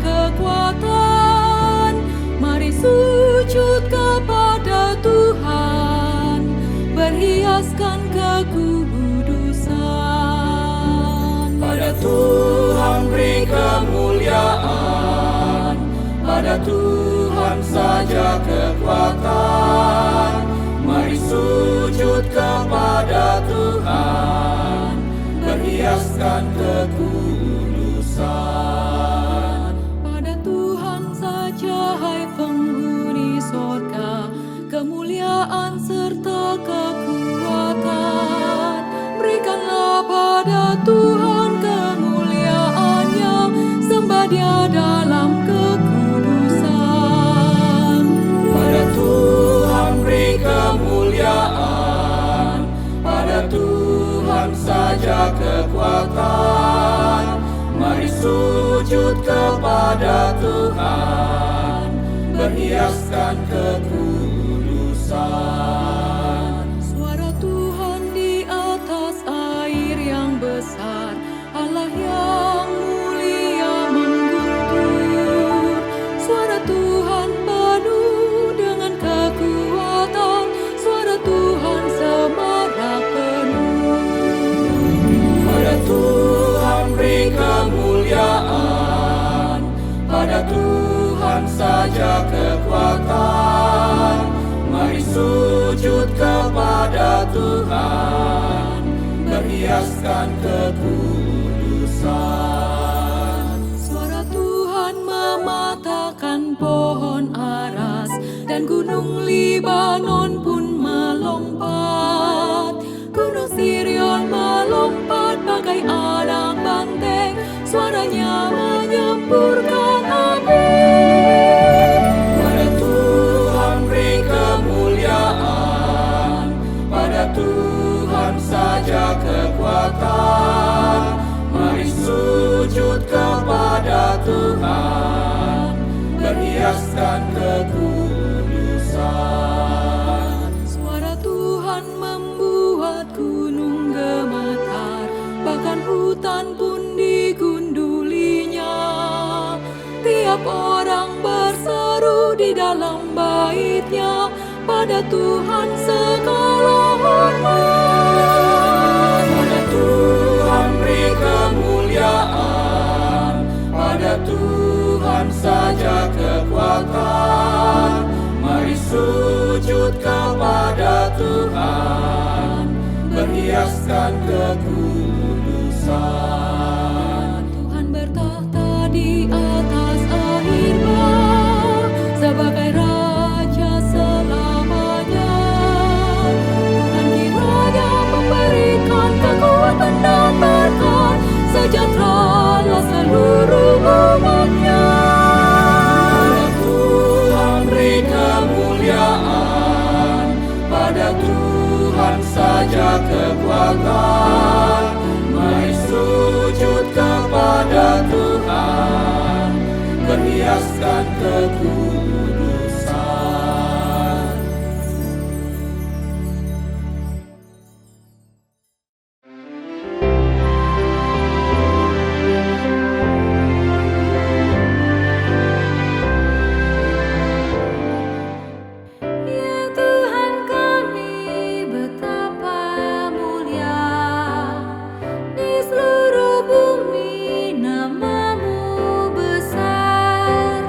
kekuatan. Mari sujud kepada Tuhan, berhiaskan kekudusan. Pada Tuhan beri kemuliaan, pada Tuhan saja kekuatan. Mari sujud kepada Tuhan, berhiaskan kekudusan. Pada Tuhan saja hai penghuni sorga, kemuliaan serta kekuatan. Berikanlah pada Tuhan kemuliaan-Nya, sembah Dia dalam kekudusan. Pada Tuhan beri kemuliaan, pada Tuhan saja kekuatan. Mari sujud kepada Tuhan, berhiaskan kekudusan. Suara Tuhan di atas air yang besar, Allah yang mulia mengguntur. Suara Tuhan penuh dengan kekuatan, suara Tuhan semarak penuh. Pada Tuhan beri kemuliaan, pada Tuhan saja kekuatan. Mari sujud kepada Tuhan, berhiaskan kekudusan. Suara Tuhan mematahkan pohon aras, dan gunung Libanon pun melompat. Gunung Sirion melompat bagai anak banteng, suaranya menyemburkan api. Pada Tuhan beri kemuliaan, pada Tuhan saja kekuatan. Mari sujud kepada Tuhan, berhiaskan kekudusan. Suara Tuhan membuat gunung gemetar, bahkan hutan pun digundulinya. Tiap orang berseru di dalam bait-Nya, pada Tuhan segala hormat. Pada Tuhan beri kemuliaan, pada Tuhan saja kekuatan. Mari sujud kepada Tuhan, berhiaskan kekudusan. Tuhan bertahta di atas air bah, sebagai Raja selamanya. Tuhan kiranya memberikan kekuatan dan berkat, sejahteralah seluruh umat-Nya. Pada Tuhan beri kemuliaan, pada Tuhan saja kekuatan. Mari sujud kepada Tuhan, berhiaskan kekudusan. Ya Tuhan kami, betapa mulia di seluruh bumi, nama-Mu besar.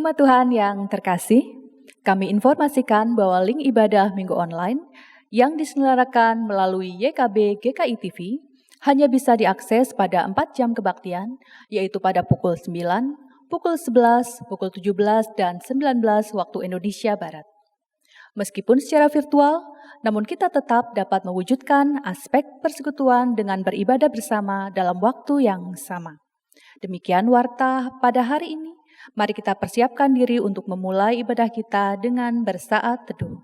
Umat Tuhan yang terkasih, kami informasikan bahwa link ibadah Minggu Online yang diselenggarakan melalui YKB GKI TV hanya bisa diakses pada 4 jam kebaktian, yaitu pada pukul 9, pukul 11, pukul 17, dan 19 waktu Indonesia Barat. Meskipun secara virtual, namun kita tetap dapat mewujudkan aspek persekutuan dengan beribadah bersama dalam waktu yang sama. Demikian warta pada hari ini. Mari kita persiapkan diri untuk memulai ibadah kita dengan bersaat teduh.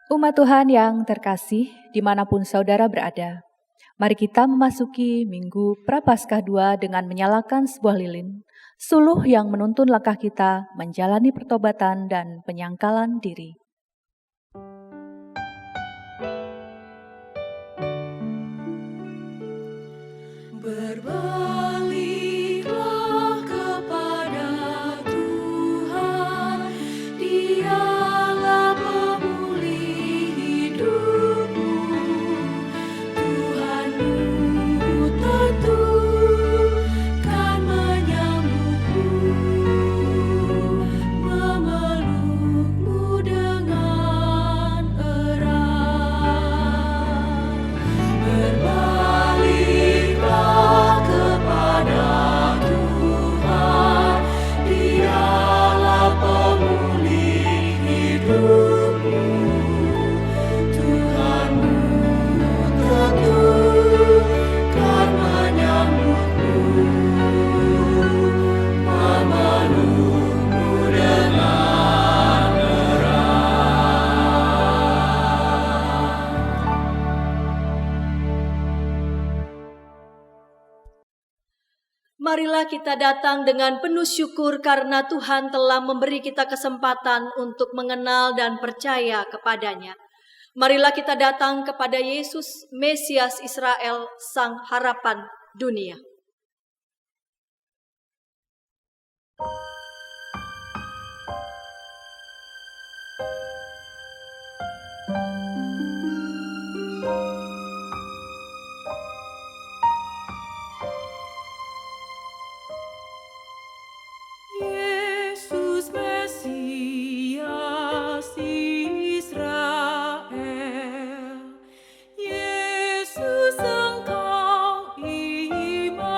Umat Tuhan yang terkasih, dimanapun saudara berada, mari kita memasuki Minggu Prapaskah 2 dengan menyalakan sebuah lilin, suluh yang menuntun langkah kita menjalani pertobatan dan penyangkalan diri. Berbaliklah kepada Tuhan, Dialah pemulih hidupmu. Tuhanmu tentu kan menyambutmu, memelukmu dengan erat. Berbaliklah kepada Tuhan, Dialah pemulih hidupmu. Tuhanmu tentu kan menyambutmu, memelukmu dengan erat. Marilah kita datang dengan penuh syukur karena Tuhan telah memberi kita kesempatan untuk mengenal dan percaya kepadanya. Marilah kita datang kepada Yesus, Mesias Israel, Sang Harapan Dunia. Yesus Mesias Israel, Yesus Engkau Immanuel.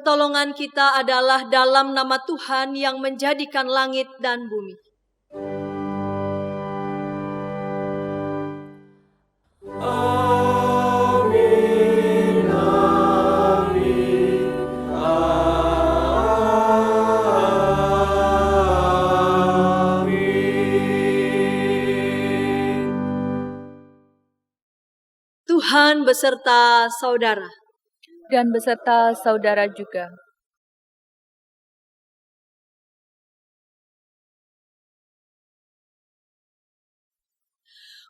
Pertolongan kita adalah dalam nama Tuhan yang menjadikan langit dan bumi. Amin, amin, amin. Tuhan beserta saudara. Dan beserta saudara juga.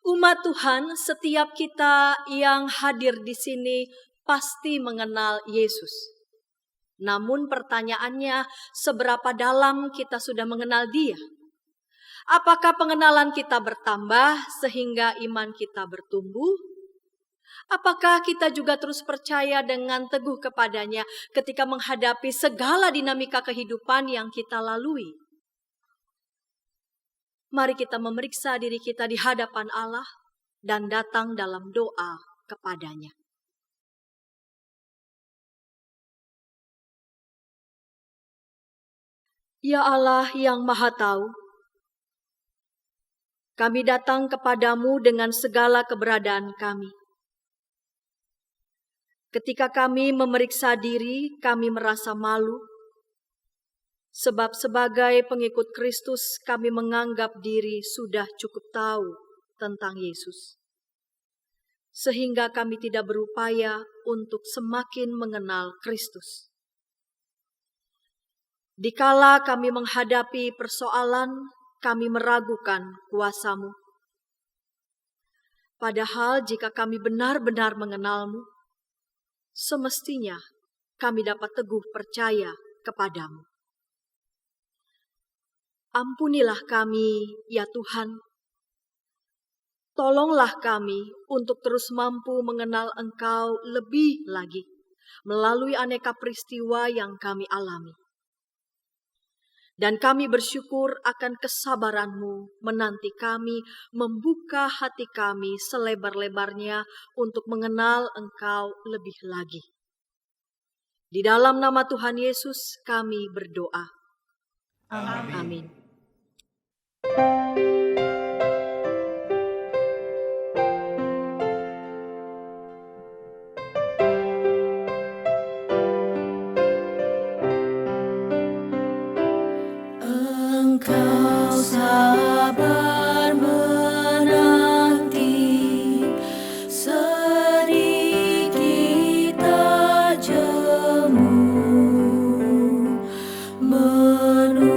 Umat Tuhan, setiap kita yang hadir di sini pasti mengenal Yesus. Namun pertanyaannya, seberapa dalam kita sudah mengenal Dia? Apakah pengenalan kita bertambah sehingga iman kita bertumbuh? Apakah kita juga terus percaya dengan teguh kepadanya ketika menghadapi segala dinamika kehidupan yang kita lalui? Mari kita memeriksa diri kita di hadapan Allah dan datang dalam doa kepadanya. Ya Allah yang Maha Tahu, kami datang kepadamu dengan segala keberadaan kami. Ketika kami memeriksa diri, kami merasa malu, sebab sebagai pengikut Kristus kami menganggap diri sudah cukup tahu tentang Yesus. Sehingga kami tidak berupaya untuk semakin mengenal Kristus. Dikala kami menghadapi persoalan, kami meragukan kuasa-Mu. Padahal jika kami benar-benar mengenal-Mu, semestinya kami dapat teguh percaya kepadamu. Ampunilah kami, ya Tuhan. Tolonglah kami untuk terus mampu mengenal Engkau lebih lagi melalui aneka peristiwa yang kami alami. Dan kami bersyukur akan kesabaran-Mu menanti kami membuka hati kami selebar-lebarnya untuk mengenal Engkau lebih lagi. Di dalam nama Tuhan Yesus kami berdoa. Amin. Engkau sabar menanti, sedikit tak jemu, menungguku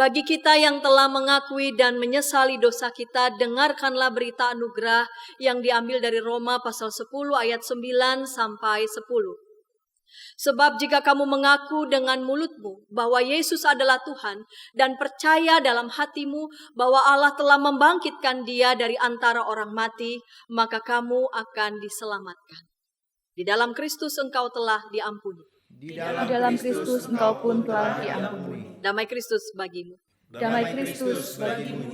Bagi kita yang telah mengakui dan menyesali dosa kita, dengarkanlah berita anugerah yang diambil dari Roma pasal 10 ayat 9 sampai 10. Sebab jika kamu mengaku dengan mulutmu bahwa Yesus adalah Tuhan dan percaya dalam hatimu bahwa Allah telah membangkitkan Dia dari antara orang mati, maka kamu akan diselamatkan. Di dalam Kristus engkau telah diampuni. Di dalam Kristus engkau pun telah diampuni. Damai Kristus bagimu. Damai Kristus bagimu.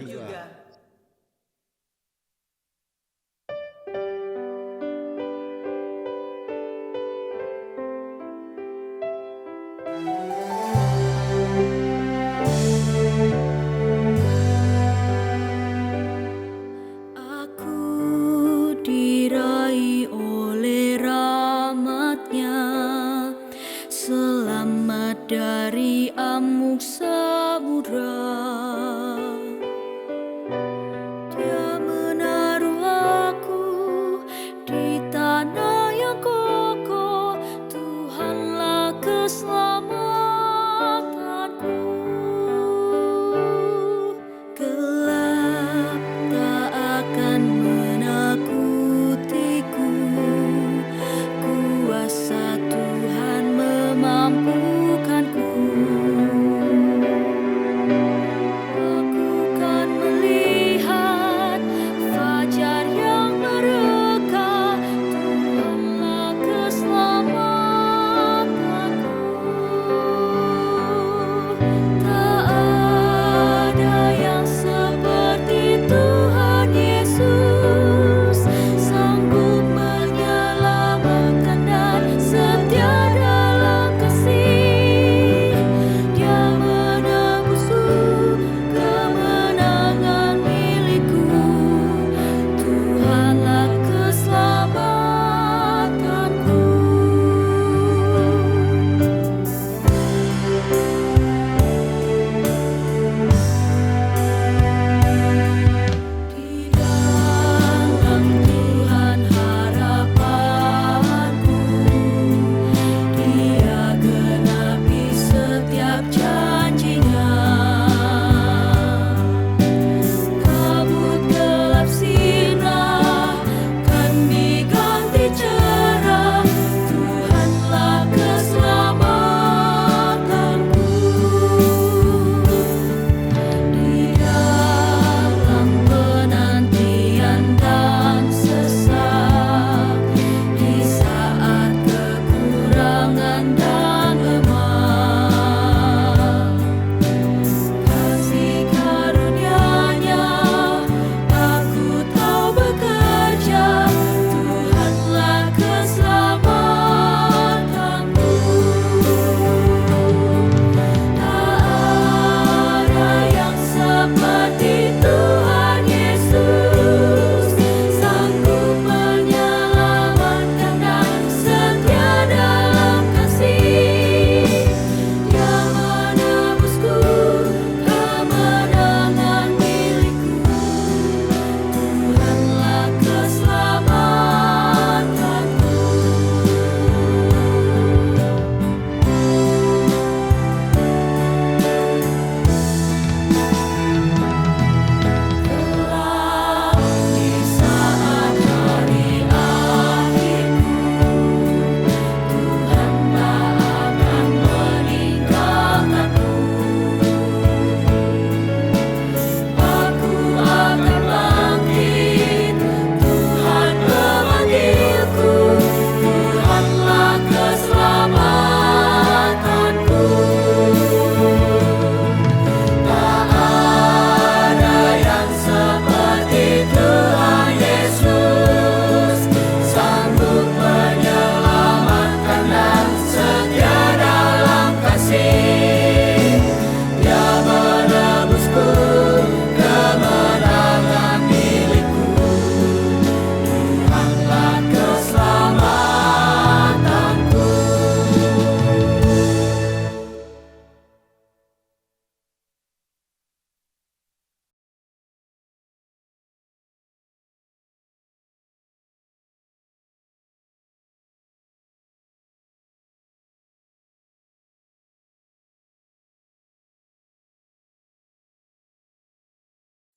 Aku diraih oleh rahmat-Nya, selamat dari amuk samudra.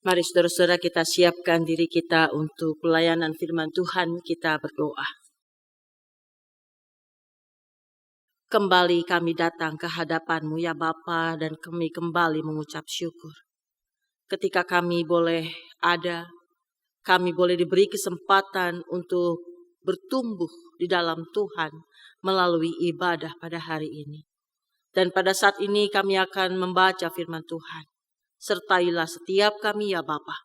Mari saudara-saudara kita siapkan diri kita untuk pelayanan firman Tuhan, kita berdoa. Kembali kami datang ke hadapan-Mu ya Bapa, dan kami kembali mengucap syukur. Ketika kami boleh ada, kami boleh diberi kesempatan untuk bertumbuh di dalam Tuhan melalui ibadah pada hari ini. Dan pada saat ini kami akan membaca firman Tuhan. Sertailah setiap kami ya Bapa,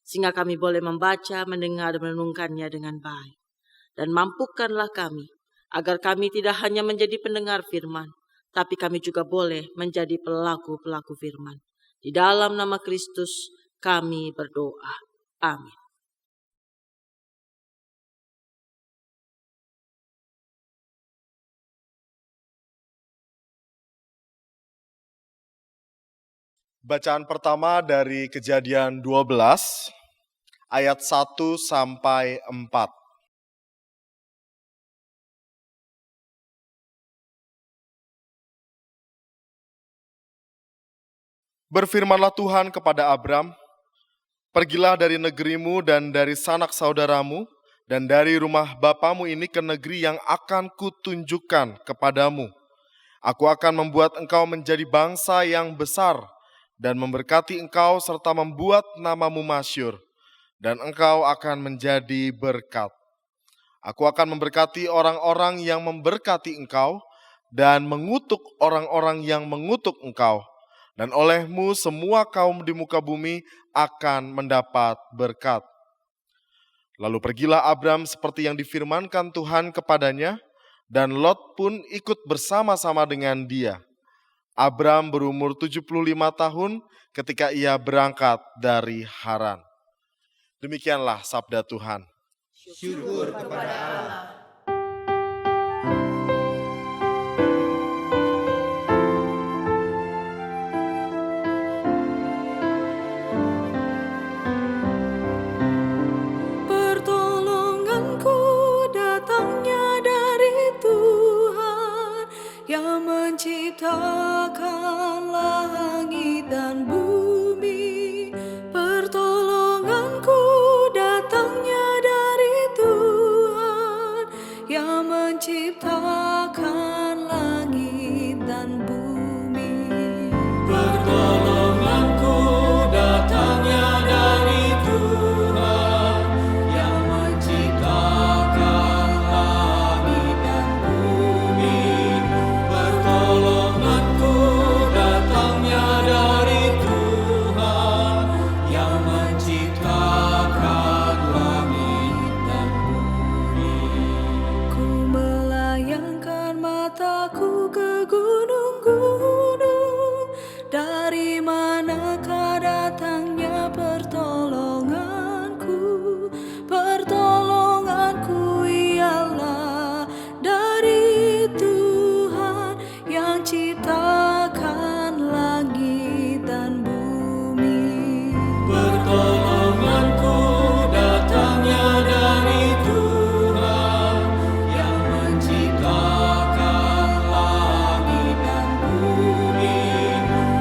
sehingga kami boleh membaca, mendengar, dan merenungkannya dengan baik. Dan mampukanlah kami, agar kami tidak hanya menjadi pendengar firman, tapi kami juga boleh menjadi pelaku-pelaku firman. Di dalam nama Kristus kami berdoa. Amin. Bacaan pertama dari Kejadian 12, ayat 1 sampai 4. Berfirmanlah Tuhan kepada Abram, "Pergilah dari negerimu dan dari sanak saudaramu dan dari rumah bapamu ini ke negeri yang akan kutunjukkan kepadamu. Aku akan membuat engkau menjadi bangsa yang besar, dan memberkati engkau serta membuat namamu masyhur, dan engkau akan menjadi berkat. Aku akan memberkati orang-orang yang memberkati engkau, dan mengutuk orang-orang yang mengutuk engkau, dan olehmu semua kaum di muka bumi akan mendapat berkat." Lalu pergilah Abram seperti yang difirmankan Tuhan kepadanya, dan Lot pun ikut bersama-sama dengan dia. Abram berumur 75 tahun ketika ia berangkat dari Haran. Demikianlah sabda Tuhan. Syukur kepada Allah. Pertolonganku datangnya dari Tuhan yang menciptakan langit dan bumi. Pertolonganku datangnya dari Tuhan yang menciptakan langit dan bumi. Pertolonganku datangnya dari Tuhan yang menciptakan langit dan bumi. Pertolonganku datangnya dari Tuhan yang menciptakan langit dan bumi. Ku melayangkan mataku ke gunung-gunung, dari manakah datangnya pertolonganku? Pertolonganku ialah dari Tuhan yang ciptakan langit dan bumi. Pertolonganku datangnya dari Tuhan yang menciptakan langit dan bumi.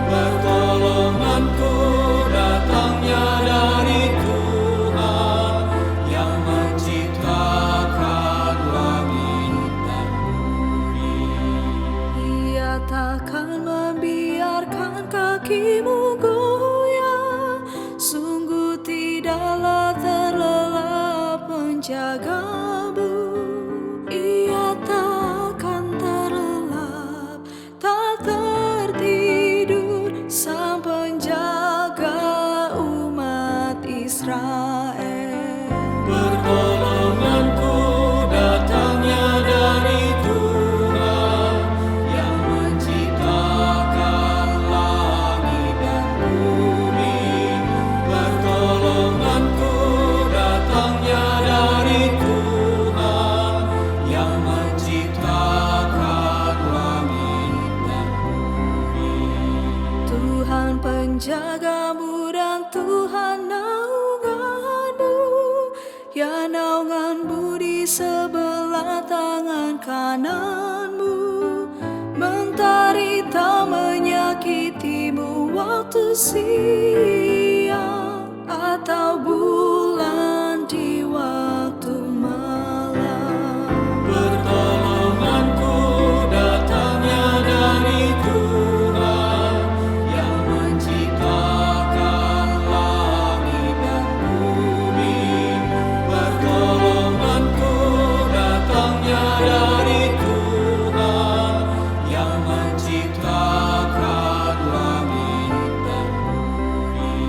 Pertolonganku datangnya dari Tuhan yang menciptakan langit dan bumi. Ia takkan membiarkan kakimu goyah, sungguh tidaklah terlelap penjagamu. Ia takkan terlelap, tak tertidur, sang penjaga umat Israel. Pertolonganku datangnya dari Tuhan yang menciptakan langit dan bumi. Pertolonganku datangnya dari Tuhan yang menciptakan langit dan bumi. Tuhan penjagamu dan Tuhan naunganmu, ya naunganmu di sebelah tangan kananmu. Mentari tak menyakitimu waktu siang, atau bulan di waktu malam. Pertolonganku datangnya dari Tuhan yang menciptakan langit dan bumi. Pertolonganku datangnya dari Tuhan yang menciptakan langit dan bumi.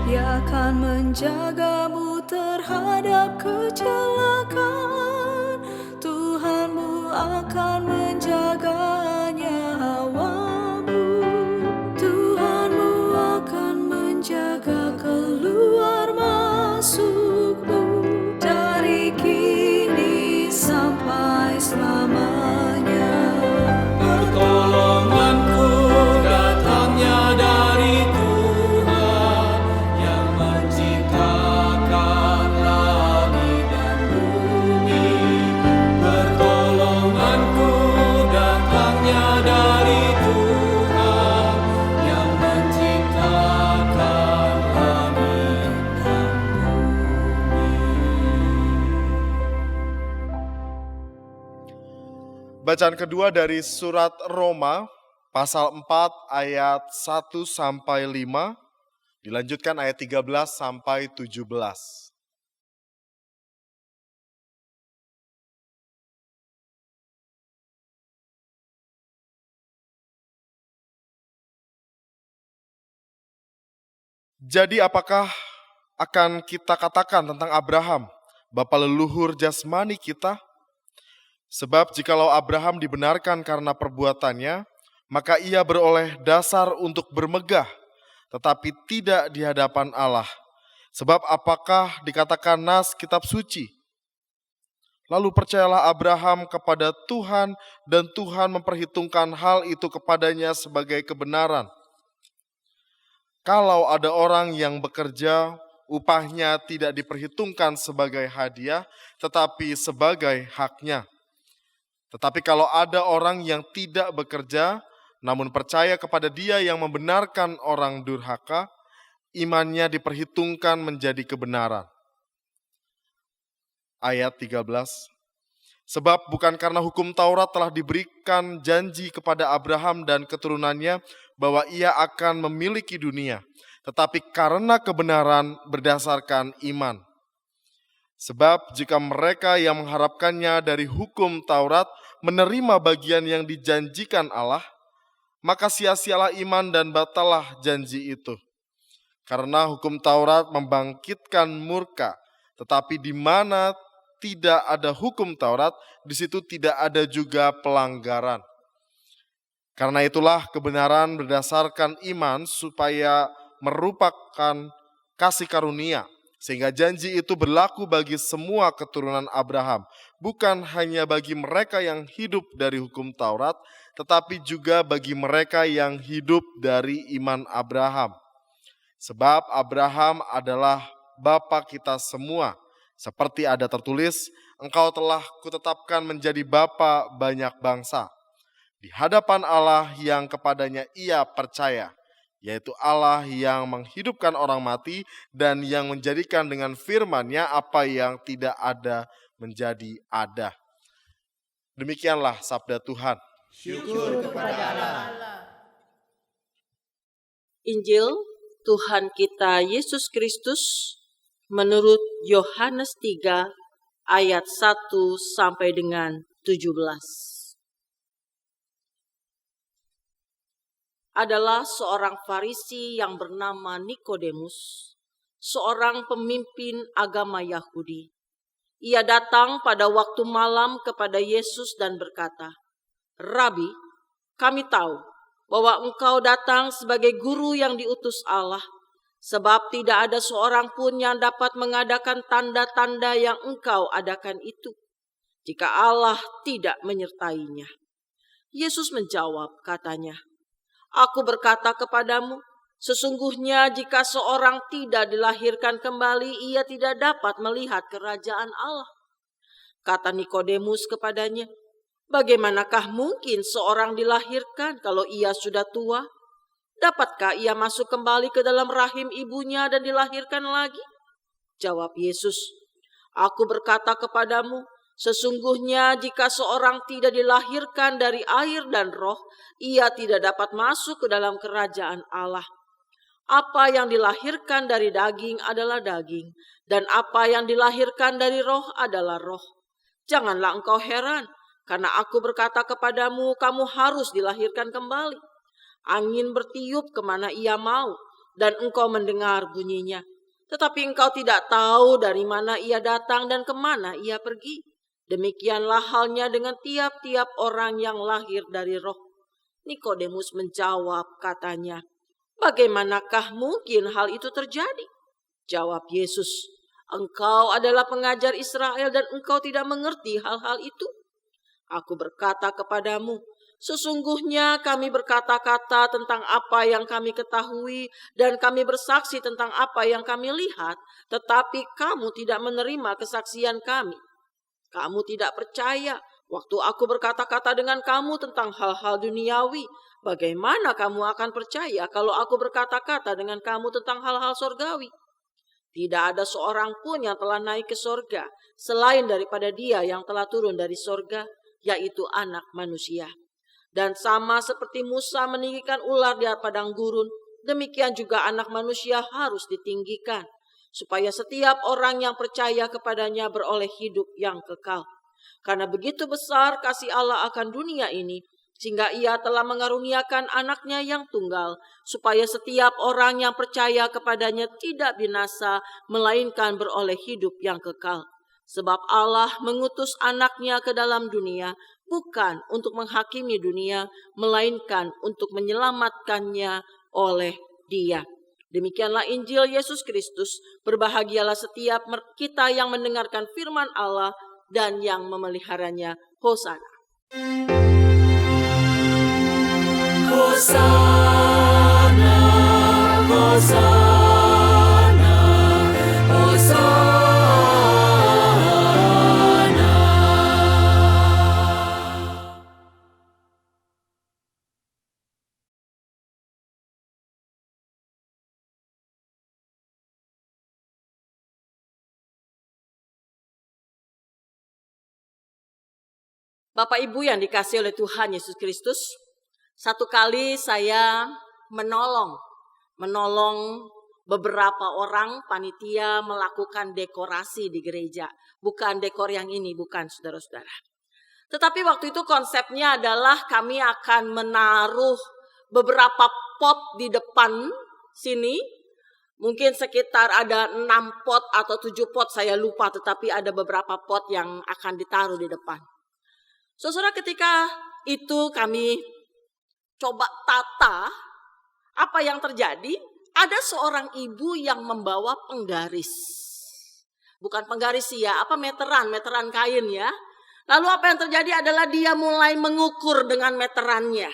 Dia akan menjagamu terhadap kecelakaan. Tuhanmu akan menjaga nyawamu. Tuhanmu akan menjaga keluar masukmu dari kini sampai selamanya. Pertolonganku datangnya dari Tuhan yang menciptakan langit dan bumi. Pertolonganku datangnya dari Tuhan yang menciptakan langit dan Bacaan kedua dari surat Roma pasal 4 ayat 1 sampai 5, dilanjutkan ayat 13 sampai 17. Jadi apakah akan kita katakan tentang Abraham, bapa leluhur jasmani kita? Sebab jikalau Abraham dibenarkan karena perbuatannya, maka ia beroleh dasar untuk bermegah, tetapi tidak di hadapan Allah. Sebab apakah dikatakan nas kitab suci? Lalu percayalah Abraham kepada Tuhan, dan Tuhan memperhitungkan hal itu kepadanya sebagai kebenaran. Kalau ada orang yang bekerja, upahnya tidak diperhitungkan sebagai hadiah, tetapi sebagai haknya. Tetapi kalau ada orang yang tidak bekerja, namun percaya kepada Dia yang membenarkan orang durhaka, imannya diperhitungkan menjadi kebenaran. Ayat 13. Sebab bukan karena hukum Taurat telah diberikan janji kepada Abraham dan keturunannya bahwa ia akan memiliki dunia, tetapi karena kebenaran berdasarkan iman. Sebab jika mereka yang mengharapkannya dari hukum Taurat menerima bagian yang dijanjikan Allah, maka sia-sialah iman dan batalah janji itu. Karena hukum Taurat membangkitkan murka, tetapi di mana tidak ada hukum Taurat, di situ tidak ada juga pelanggaran. Karena itulah kebenaran berdasarkan iman supaya merupakan kasih karunia, sehingga janji itu berlaku bagi semua keturunan Abraham, bukan hanya bagi mereka yang hidup dari hukum Taurat, tetapi juga bagi mereka yang hidup dari iman Abraham. Sebab Abraham adalah bapa kita semua, seperti ada tertulis, engkau telah kutetapkan menjadi bapa banyak bangsa, di hadapan Allah yang kepadanya ia percaya, yaitu Allah yang menghidupkan orang mati dan yang menjadikan dengan firman-Nya apa yang tidak ada menjadi ada. Demikianlah sabda Tuhan. Injil Tuhan kita Yesus Kristus menurut Yohanes 3 ayat 1 sampai dengan 17. Adalah seorang Farisi yang bernama Nikodemus, seorang pemimpin agama Yahudi. Ia datang pada waktu malam kepada Yesus dan berkata, "Rabi, kami tahu bahwa engkau datang sebagai guru yang diutus Allah, sebab tidak ada seorang pun yang dapat mengadakan tanda-tanda yang engkau adakan itu, jika Allah tidak menyertainya." Yesus menjawab, katanya, "Aku berkata kepadamu, sesungguhnya jika seorang tidak dilahirkan kembali, ia tidak dapat melihat kerajaan Allah." Kata Nikodemus kepadanya, "Bagaimanakah mungkin seorang dilahirkan kalau ia sudah tua?" Dapatkah ia masuk kembali ke dalam rahim ibunya dan dilahirkan lagi? Jawab Yesus, Aku berkata kepadamu, sesungguhnya jika seorang tidak dilahirkan dari air dan roh, ia tidak dapat masuk ke dalam kerajaan Allah. Apa yang dilahirkan dari daging adalah daging, dan apa yang dilahirkan dari roh adalah roh. Janganlah engkau heran, karena aku berkata kepadamu, kamu harus dilahirkan kembali. Angin bertiup kemana ia mau, dan engkau mendengar bunyinya. Tetapi engkau tidak tahu dari mana ia datang dan kemana ia pergi. Demikianlah halnya dengan tiap-tiap orang yang lahir dari roh. Nikodemus menjawab, katanya, bagaimanakah mungkin hal itu terjadi? Jawab Yesus, engkau adalah pengajar Israel dan engkau tidak mengerti hal-hal itu? Aku berkata kepadamu, sesungguhnya kami berkata-kata tentang apa yang kami ketahui dan kami bersaksi tentang apa yang kami lihat, tetapi kamu tidak menerima kesaksian kami. Kamu tidak percaya waktu aku berkata-kata dengan kamu tentang hal-hal duniawi. Bagaimana kamu akan percaya kalau aku berkata-kata dengan kamu tentang hal-hal sorgawi? Tidak ada seorang pun yang telah naik ke sorga selain daripada Dia yang telah turun dari sorga, yaitu Anak Manusia. Dan sama seperti Musa meninggikan ular di padang gurun, demikian juga Anak Manusia harus ditinggikan, supaya setiap orang yang percaya kepadanya beroleh hidup yang kekal. Karena begitu besar kasih Allah akan dunia ini, sehingga Ia telah mengaruniakan Anaknya yang tunggal, supaya setiap orang yang percaya kepadanya tidak binasa, melainkan beroleh hidup yang kekal. Sebab Allah mengutus Anaknya ke dalam dunia, bukan untuk menghakimi dunia, melainkan untuk menyelamatkannya oleh Dia. Demikianlah Injil Yesus Kristus. Berbahagialah setiap kita yang mendengarkan firman Allah dan yang memeliharanya. Hosana. Hosana, Hosana, Hosana. Bapak Ibu yang dikasihi oleh Tuhan Yesus Kristus, satu kali saya menolong beberapa orang panitia melakukan dekorasi di gereja. Bukan dekor yang ini, bukan saudara-saudara. Tetapi waktu itu konsepnya adalah kami akan menaruh beberapa pot di depan sini. Mungkin sekitar ada 6 pot atau 7 pot, saya lupa, tetapi ada beberapa pot yang akan ditaruh di depan. Saudara, ketika itu kami coba tata, apa yang terjadi? Ada seorang ibu yang membawa penggaris. Bukan penggaris ya, meteran kain ya. Lalu apa yang terjadi adalah dia mulai mengukur dengan meterannya.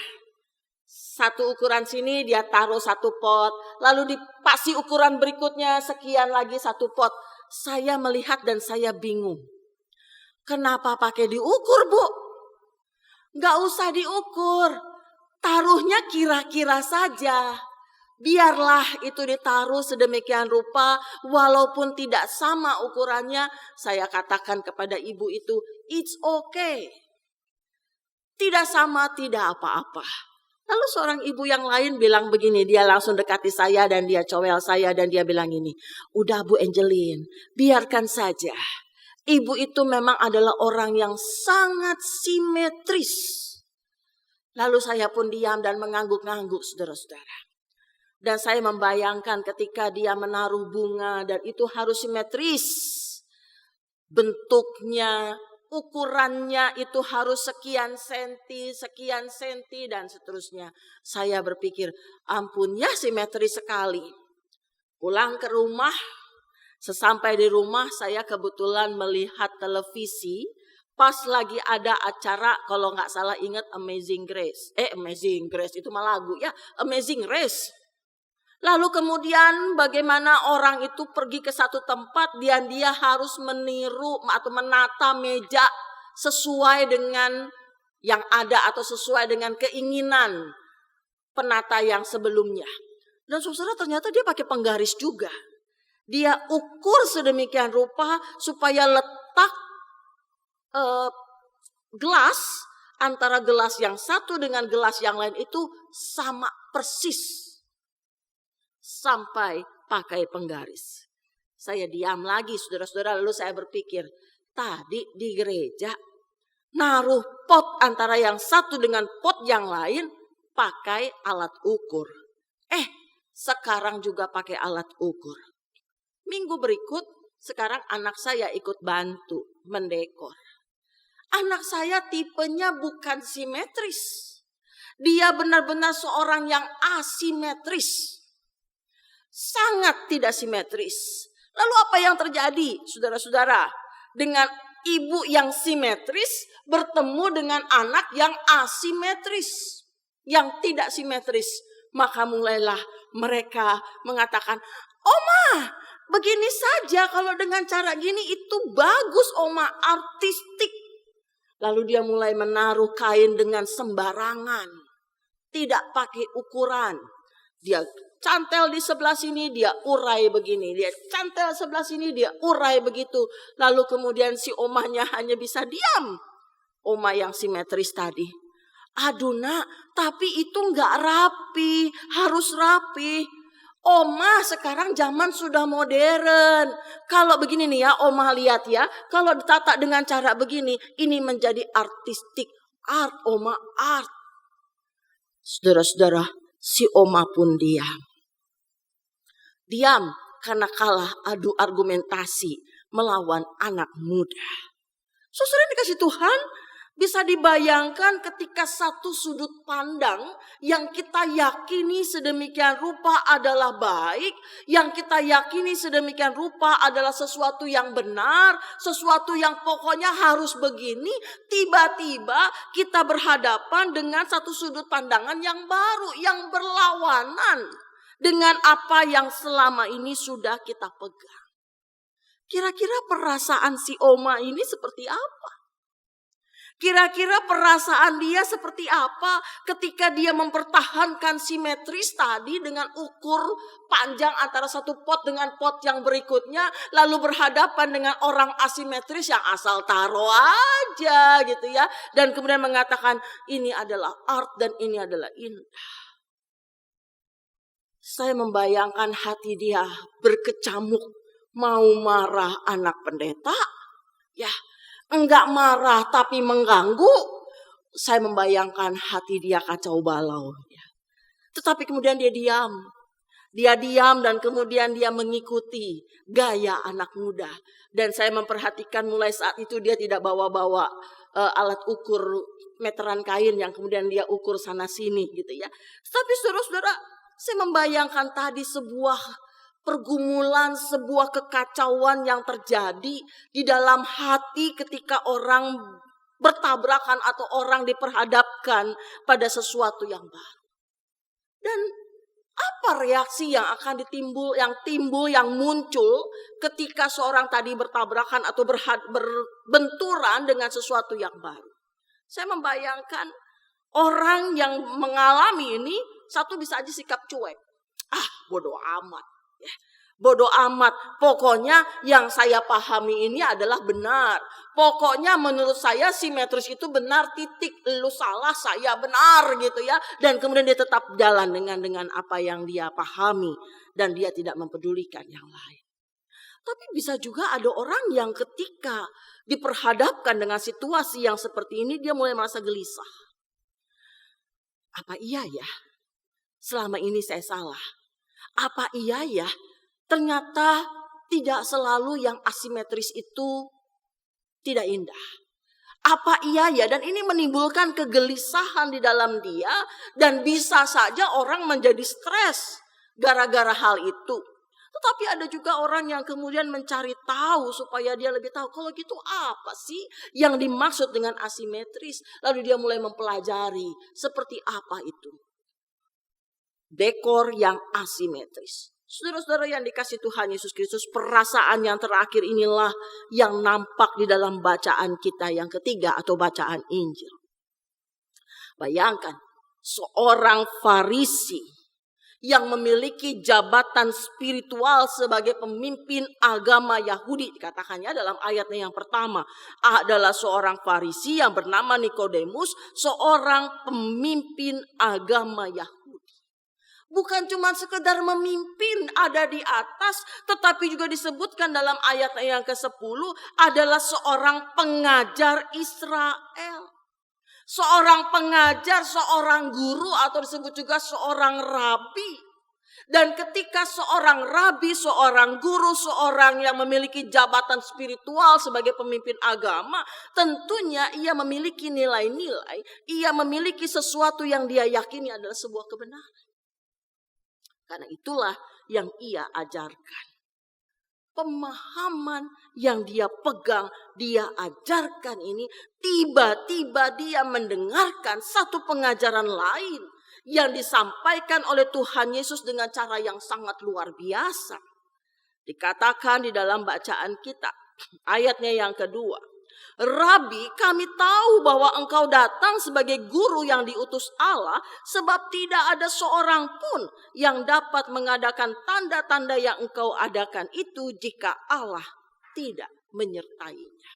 Satu ukuran sini dia taruh 1 pot, lalu dipasi ukuran berikutnya sekian lagi 1 pot. Saya melihat dan saya bingung. Kenapa pakai diukur, Bu? Nggak usah diukur, taruhnya kira-kira saja. Biarlah itu ditaruh sedemikian rupa, walaupun tidak sama ukurannya. Saya katakan kepada ibu itu, it's okay. Tidak sama, tidak apa-apa. Lalu seorang ibu yang lain bilang begini, dia langsung dekati saya dan dia cowel saya dan dia bilang ini, udah Bu Angeline, biarkan saja. Ibu itu memang adalah orang yang sangat simetris. Lalu saya pun diam dan mengangguk-ngangguk, saudara-saudara. Dan saya membayangkan ketika dia menaruh bunga dan itu harus simetris. Bentuknya, ukurannya itu harus sekian senti dan seterusnya. Saya berpikir, ampun ya simetris sekali. Pulang ke rumah. Sesampai di rumah saya kebetulan melihat televisi. Pas lagi ada acara, kalau nggak salah ingat Amazing Grace. Amazing Grace itu mah lagu ya. Amazing Race. Lalu kemudian bagaimana orang itu pergi ke satu tempat dan dia harus meniru atau menata meja sesuai dengan yang ada atau sesuai dengan keinginan penata yang sebelumnya. Dan saudara ternyata dia pakai penggaris juga. Dia ukur sedemikian rupa supaya letak gelas antara gelas yang satu dengan gelas yang lain itu sama persis. Sampai pakai penggaris. Saya diam lagi saudara-saudara, lalu saya berpikir, tadi di gereja naruh pot antara yang satu dengan pot yang lain pakai alat ukur. Sekarang juga pakai alat ukur. Minggu berikut, sekarang anak saya ikut bantu mendekor. Anak saya tipenya bukan simetris. Dia benar-benar seorang yang asimetris. Sangat tidak simetris. Lalu apa yang terjadi, saudara-saudara? Dengan ibu yang simetris bertemu dengan anak yang asimetris, yang tidak simetris. Maka mulailah mereka mengatakan, "Oma, begini saja, kalau dengan cara gini itu bagus, Oma, artistik." Lalu dia mulai menaruh kain dengan sembarangan, tidak pakai ukuran. Dia cantel di sebelah sini, dia urai begini. Dia cantel sebelah sini, dia urai begitu. Lalu kemudian si omahnya hanya bisa diam. Oma yang simetris tadi. "Aduh nak, tapi itu nggak rapi, harus rapi." Oma sekarang zaman sudah modern. Kalau begini nih ya, Oma lihat ya. Kalau ditata dengan cara begini, ini menjadi artistik. Art, Oma, art. Saudara-saudara, si Oma pun diam. Diam karena kalah adu argumentasi melawan anak muda. Saudara dikasih Tuhan, bisa dibayangkan ketika satu sudut pandang yang kita yakini sedemikian rupa adalah baik, yang kita yakini sedemikian rupa adalah sesuatu yang benar, sesuatu yang pokoknya harus begini, tiba-tiba kita berhadapan dengan satu sudut pandangan yang baru, yang berlawanan dengan apa yang selama ini sudah kita pegang. Kira-kira perasaan si Oma ini seperti apa? Kira-kira perasaan dia seperti apa ketika dia mempertahankan simetris tadi dengan ukur panjang antara satu pot dengan pot yang berikutnya, lalu berhadapan dengan orang asimetris yang asal taruh aja gitu ya, dan kemudian mengatakan ini adalah art dan ini adalah indah. Saya membayangkan hati dia berkecamuk, mau marah anak pendeta, ya. Enggak marah tapi mengganggu. Saya membayangkan hati dia kacau balau. Tetapi kemudian dia diam. Dia diam dan kemudian dia mengikuti gaya anak muda. Dan saya memperhatikan mulai saat itu dia tidak bawa-bawa alat ukur meteran kain yang kemudian dia ukur sana sini gitu ya. Tapi saudara-saudara, saya membayangkan tadi sebuah pergumulan, sebuah kekacauan yang terjadi di dalam hati ketika orang bertabrakan atau orang diperhadapkan pada sesuatu yang baru. Dan apa reaksi yang akan yang muncul ketika seorang tadi bertabrakan atau berbenturan dengan sesuatu yang baru? Saya membayangkan orang yang mengalami ini, satu bisa aja sikap cuek. Bodoh amat. Ya, bodoh amat, pokoknya yang saya pahami ini adalah benar. Pokoknya menurut saya simetris itu benar, titik. Lu salah, saya benar gitu ya. Dan kemudian dia tetap jalan dengan apa yang dia pahami. Dan dia tidak mempedulikan yang lain. Tapi bisa juga ada orang yang ketika diperhadapkan dengan situasi yang seperti ini, dia mulai merasa gelisah. Apa iya ya? Selama ini saya salah. Apa iya ya, ternyata tidak selalu yang asimetris itu tidak indah. Apa iya ya, dan ini menimbulkan kegelisahan di dalam dia. Dan bisa saja orang menjadi stres gara-gara hal itu. Tetapi ada juga orang yang kemudian mencari tahu supaya dia lebih tahu. Kalau gitu apa sih yang dimaksud dengan asimetris? Lalu dia mulai mempelajari seperti apa itu. Dekor yang asimetris. Saudara-saudara yang dikasih Tuhan Yesus Kristus, perasaan yang terakhir inilah yang nampak di dalam bacaan kita yang ketiga atau bacaan Injil. Bayangkan, seorang Farisi yang memiliki jabatan spiritual sebagai pemimpin agama Yahudi. Dikatakannya dalam ayatnya yang pertama adalah seorang Farisi yang bernama Nikodemus, seorang pemimpin agama Yahudi. Bukan cuma sekedar memimpin ada di atas, tetapi juga disebutkan dalam ayat yang ke-10 adalah seorang pengajar Israel. Seorang pengajar, seorang guru atau disebut juga seorang rabi. Dan ketika seorang rabi, seorang guru, seorang yang memiliki jabatan spiritual sebagai pemimpin agama, tentunya ia memiliki nilai-nilai, ia memiliki sesuatu yang dia yakini adalah sebuah kebenaran. Karena itulah yang ia ajarkan. Pemahaman yang dia pegang, dia ajarkan ini, tiba-tiba dia mendengarkan satu pengajaran lain yang disampaikan oleh Tuhan Yesus dengan cara yang sangat luar biasa. Dikatakan di dalam bacaan kita, ayatnya yang kedua, Rabi, kami tahu bahwa engkau datang sebagai guru yang diutus Allah, sebab tidak ada seorang pun yang dapat mengadakan tanda-tanda yang engkau adakan itu jika Allah tidak menyertainya.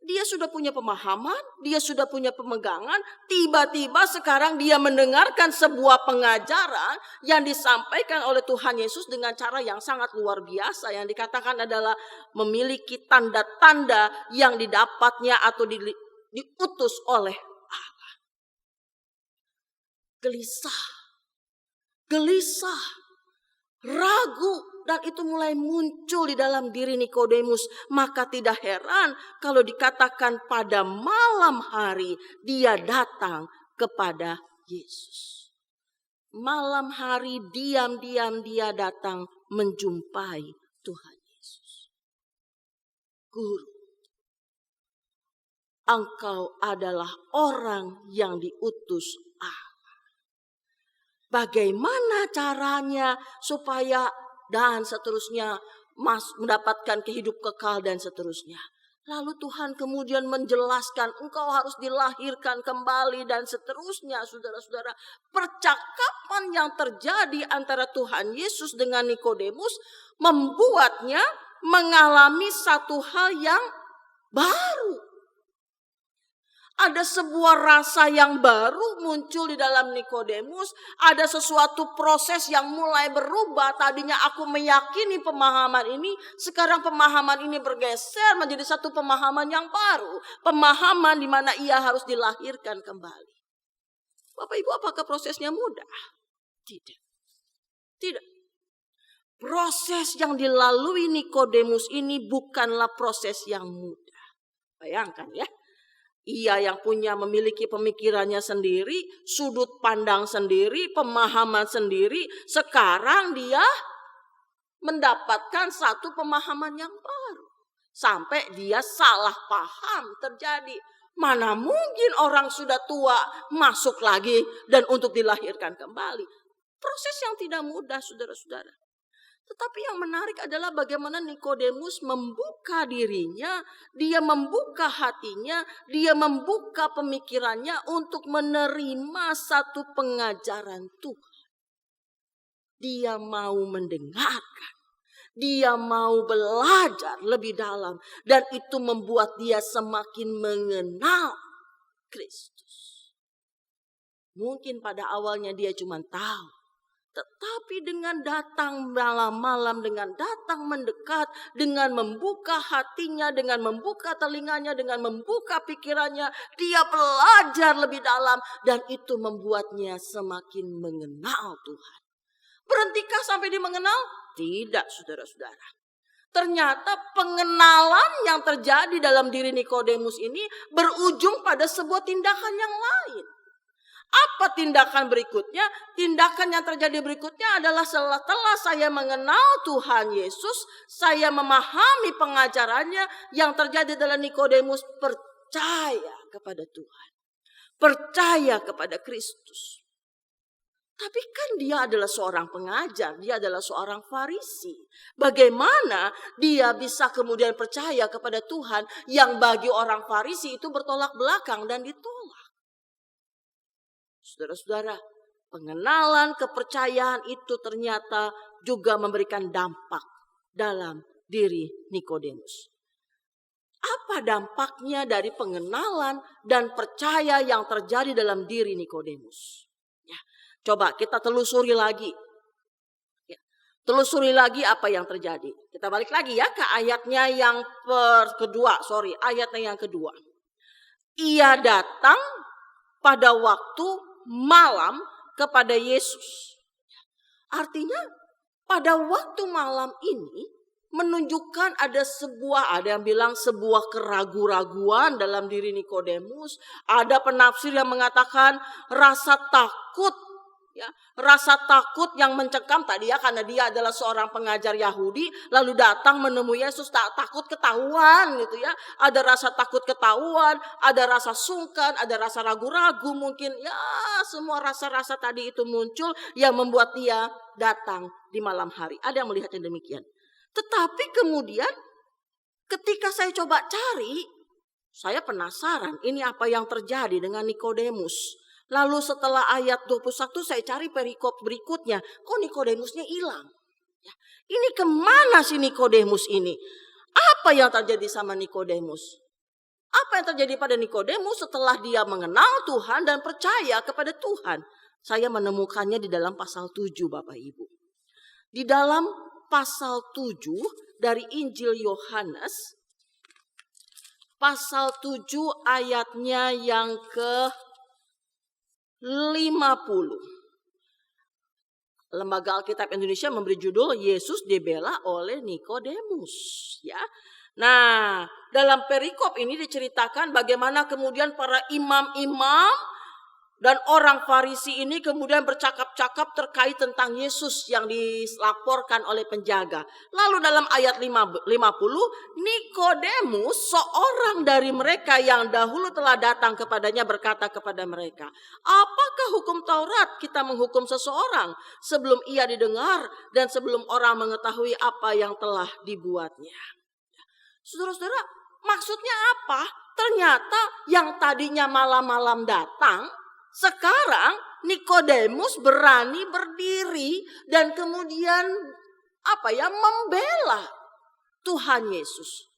Dia sudah punya pemahaman, dia sudah punya pemegangan, tiba-tiba sekarang dia mendengarkan sebuah pengajaran yang disampaikan oleh Tuhan Yesus dengan cara yang sangat luar biasa. Yang dikatakan adalah memiliki tanda-tanda yang didapatnya atau diutus oleh Allah. Gelisah, ragu. Dan itu mulai muncul di dalam diri Nikodemus. Maka tidak heran kalau dikatakan pada malam hari dia datang kepada Yesus. Malam hari diam-diam dia datang menjumpai Tuhan Yesus. Guru, engkau adalah orang yang diutus Allah. Bagaimana caranya supaya dan seterusnya mendapatkan kehidupan kekal dan seterusnya. Lalu Tuhan kemudian menjelaskan engkau harus dilahirkan kembali dan seterusnya. Saudara-saudara, percakapan yang terjadi antara Tuhan Yesus dengan Nikodemus membuatnya mengalami satu hal yang baru. Ada sebuah rasa yang baru muncul di dalam Nikodemus. Ada sesuatu proses yang mulai berubah. Tadinya aku meyakini pemahaman ini. Sekarang pemahaman ini bergeser menjadi satu pemahaman yang baru. Pemahaman di mana ia harus dilahirkan kembali. Bapak Ibu, apakah prosesnya mudah? Tidak. Proses yang dilalui Nikodemus ini bukanlah proses yang mudah. Bayangkan ya. Ia yang memiliki pemikirannya sendiri, sudut pandang sendiri, pemahaman sendiri. Sekarang dia mendapatkan satu pemahaman yang baru. Sampai dia salah paham terjadi. Mana mungkin orang sudah tua masuk lagi dan untuk dilahirkan kembali. Proses yang tidak mudah, saudara-saudara. Tetapi yang menarik adalah bagaimana Nikodemus membuka dirinya, dia membuka hatinya, dia membuka pemikirannya untuk menerima satu pengajaran Tuhan. Dia mau mendengarkan, dia mau belajar lebih dalam, dan itu membuat dia semakin mengenal Kristus. Mungkin pada awalnya dia cuma tahu. Tetapi dengan datang malam-malam, dengan datang mendekat, dengan membuka hatinya, dengan membuka telinganya, dengan membuka pikirannya, dia belajar lebih dalam dan itu membuatnya semakin mengenal Tuhan. Berhentikah sampai dia mengenal? Tidak, saudara-saudara. Ternyata pengenalan yang terjadi dalam diri Nikodemus ini berujung pada sebuah tindakan yang lain. Apa tindakan berikutnya? Tindakan yang terjadi berikutnya adalah setelah saya mengenal Tuhan Yesus, saya memahami pengajarannya, yang terjadi adalah Nikodemus percaya kepada Tuhan. Percaya kepada Kristus. Tapi kan dia adalah seorang pengajar, dia adalah seorang Farisi. Bagaimana dia bisa kemudian percaya kepada Tuhan yang bagi orang Farisi itu bertolak belakang dan ditolak? Saudara-saudara, pengenalan kepercayaan itu ternyata juga memberikan dampak dalam diri Nikodemus. Apa dampaknya dari pengenalan dan percaya yang terjadi dalam diri Nikodemus? Ya, coba kita telusuri lagi. Telusuri lagi apa yang terjadi. Kita balik lagi ya ke ayatnya yang kedua. Ayatnya yang kedua. Ia datang pada waktu malam kepada Yesus. Artinya pada waktu malam ini menunjukkan ada yang bilang sebuah keraguan-raguan dalam diri Nikodemus. Ada penafsir yang mengatakan rasa takut. Ya, rasa takut yang mencekam tadi ya, karena dia adalah seorang pengajar Yahudi, lalu datang menemui Yesus, takut ketahuan gitu ya. Ada rasa takut ketahuan, ada rasa sungkan, ada rasa ragu-ragu mungkin. Ya, semua rasa-rasa tadi itu muncul yang membuat dia datang di malam hari. Ada yang melihatnya demikian. Tetapi kemudian ketika saya coba cari, saya penasaran ini apa yang terjadi dengan Nikodemus. Lalu setelah ayat 21 saya cari perikop berikutnya. Kok Nikodemusnya hilang? Ya, ini kemana si Nikodemus ini? Apa yang terjadi sama Nikodemus? Apa yang terjadi pada Nikodemus setelah dia mengenal Tuhan dan percaya kepada Tuhan? Saya menemukannya di dalam pasal 7 Bapak Ibu. Di dalam pasal 7 dari Injil Yohanes. Pasal 7 ayatnya yang ke 50. Lembaga Alkitab Indonesia memberi judul Yesus dibela oleh Nikodemus, ya. Nah, dalam perikop ini diceritakan bagaimana kemudian para imam-imam dan orang Farisi ini kemudian bercakap-cakap terkait tentang Yesus yang dilaporkan oleh penjaga. Lalu dalam ayat 50, Nikodemus, seorang dari mereka yang dahulu telah datang kepadanya, berkata kepada mereka, apakah hukum Taurat kita menghukum seseorang sebelum ia didengar dan sebelum orang mengetahui apa yang telah dibuatnya? Saudara-saudara, maksudnya apa? Ternyata yang tadinya malam-malam datang, sekarang Nikodemus berani berdiri dan kemudian membela Tuhan Yesus.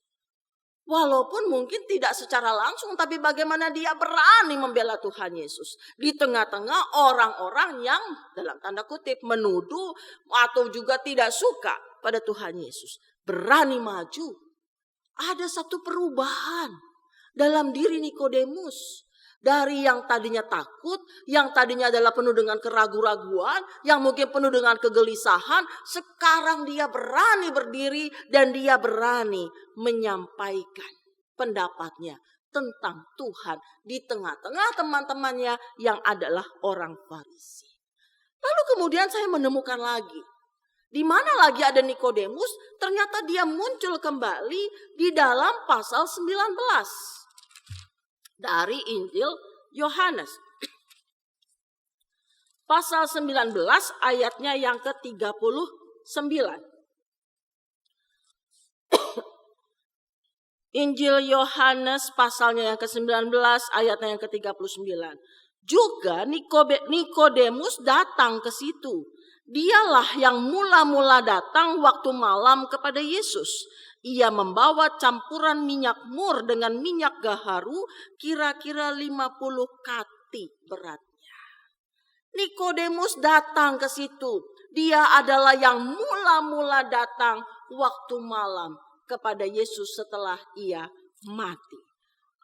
Walaupun mungkin tidak secara langsung, tapi bagaimana dia berani membela Tuhan Yesus di tengah-tengah orang-orang yang dalam tanda kutip menuduh atau juga tidak suka pada Tuhan Yesus. Berani maju. Ada satu perubahan dalam diri Nikodemus. Dari yang tadinya takut, yang tadinya adalah penuh dengan keraguan-raguan, yang mungkin penuh dengan kegelisahan, sekarang dia berani berdiri dan dia berani menyampaikan pendapatnya tentang Tuhan di tengah-tengah teman-temannya yang adalah orang Farisi. Lalu kemudian saya menemukan lagi, di mana lagi ada Nikodemus, ternyata dia muncul kembali di dalam pasal 19. Dari Injil Yohanes. Pasal 19 ayatnya yang ke-39. Injil Yohanes pasalnya yang ke-19 ayatnya yang ke-39. Juga Nikodemus datang ke situ. Dialah yang mula-mula datang waktu malam kepada Yesus. Ia membawa campuran minyak mur dengan minyak gaharu kira-kira 50 kati beratnya. Nikodemus datang ke situ. Dia adalah yang mula-mula datang waktu malam kepada Yesus setelah ia mati.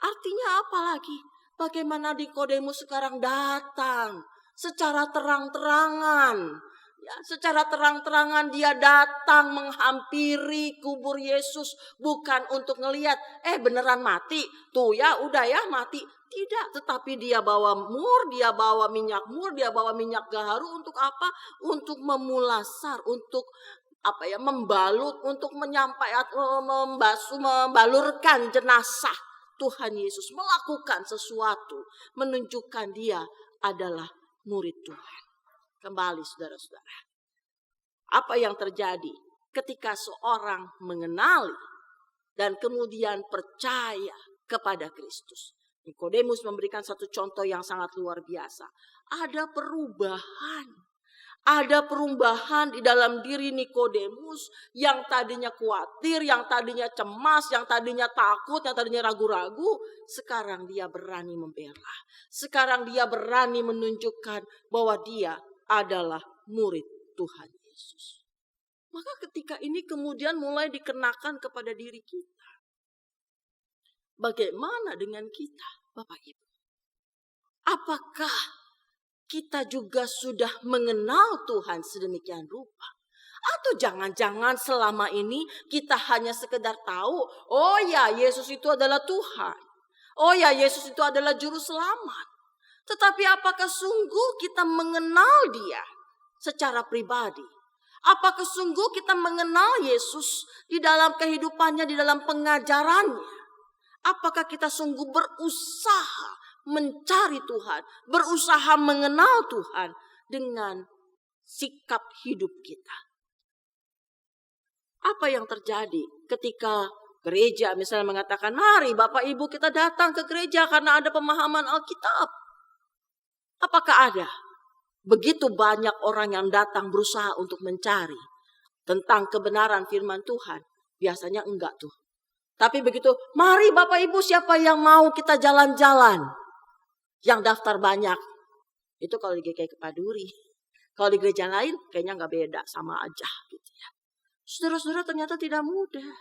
Artinya apa lagi? Bagaimana Nikodemus sekarang datang secara terang-terangan. Ya, secara terang-terangan dia datang menghampiri kubur Yesus. Bukan untuk ngelihat, beneran mati. Tuh ya, udah ya mati. Tidak, tetapi dia bawa mur, dia bawa minyak mur, dia bawa minyak gaharu untuk apa? Untuk memulasar, untuk membalut, untuk membalurkan jenazah Tuhan Yesus. Melakukan sesuatu, menunjukkan dia adalah murid Tuhan. Kembali saudara-saudara. Apa yang terjadi ketika seorang mengenali dan kemudian percaya kepada Kristus. Nikodemus memberikan satu contoh yang sangat luar biasa. Ada perubahan. Ada perubahan di dalam diri Nikodemus yang tadinya khawatir, yang tadinya cemas, yang tadinya takut, yang tadinya ragu-ragu. Sekarang dia berani membela. Sekarang dia berani menunjukkan bahwa dia adalah murid Tuhan Yesus. Maka ketika ini kemudian mulai dikenakan kepada diri kita. Bagaimana dengan kita, Bapak Ibu? Apakah kita juga sudah mengenal Tuhan sedemikian rupa? Atau jangan-jangan selama ini kita hanya sekedar tahu, oh ya Yesus itu adalah Tuhan. Oh ya Yesus itu adalah juru selamat. Tetapi apakah sungguh kita mengenal Dia secara pribadi? Apakah sungguh kita mengenal Yesus di dalam kehidupannya, di dalam pengajarannya? Apakah kita sungguh berusaha mencari Tuhan, berusaha mengenal Tuhan dengan sikap hidup kita? Apa yang terjadi ketika gereja misalnya mengatakan, mari Bapak Ibu kita datang ke gereja karena ada pemahaman Alkitab? Apakah ada begitu banyak orang yang datang berusaha untuk mencari tentang kebenaran firman Tuhan? Biasanya enggak tuh. Tapi begitu, mari Bapak Ibu siapa yang mau kita jalan-jalan? Yang daftar banyak. Itu kalau di GKI Kepaduri. Kalau di gereja lain kayaknya nggak beda, sama aja gitu ya. Saudara-saudara, ternyata tidak mudah.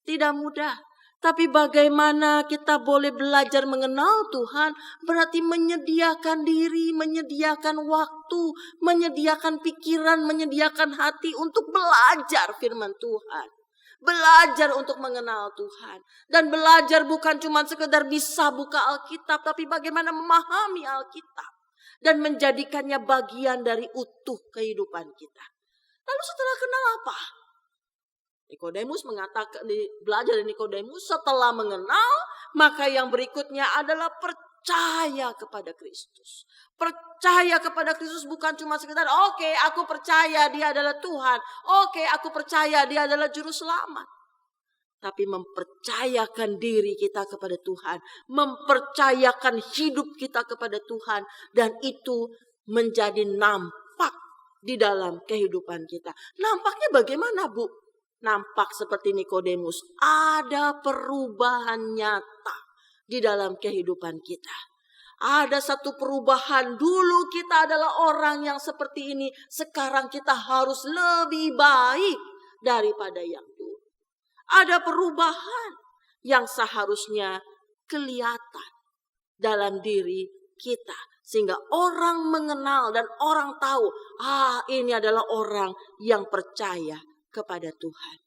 Tidak mudah. Tapi bagaimana kita boleh belajar mengenal Tuhan, berarti menyediakan diri, menyediakan waktu, menyediakan pikiran, menyediakan hati untuk belajar firman Tuhan. Belajar untuk mengenal Tuhan. Dan belajar bukan cuma sekedar bisa buka Alkitab, tapi bagaimana memahami Alkitab. Dan menjadikannya bagian dari utuh kehidupan kita. Lalu setelah kenal apa? Nikodemus mengatakan, belajar dari Nikodemus, setelah mengenal, maka yang berikutnya adalah percaya kepada Kristus. Percaya kepada Kristus bukan cuma sekedar, oke, aku percaya Dia adalah Tuhan. Oke, aku percaya Dia adalah juru selamat. Tapi mempercayakan diri kita kepada Tuhan. Mempercayakan hidup kita kepada Tuhan. Dan itu menjadi nampak di dalam kehidupan kita. Nampaknya bagaimana, Bu? Nampak seperti Nikodemus. Ada perubahan nyata di dalam kehidupan kita. Ada satu perubahan. Dulu kita adalah orang yang seperti ini. Sekarang kita harus lebih baik daripada yang dulu. Ada perubahan yang seharusnya kelihatan dalam diri kita. Sehingga orang mengenal dan orang tahu. Ini adalah orang yang percaya kepada Tuhan.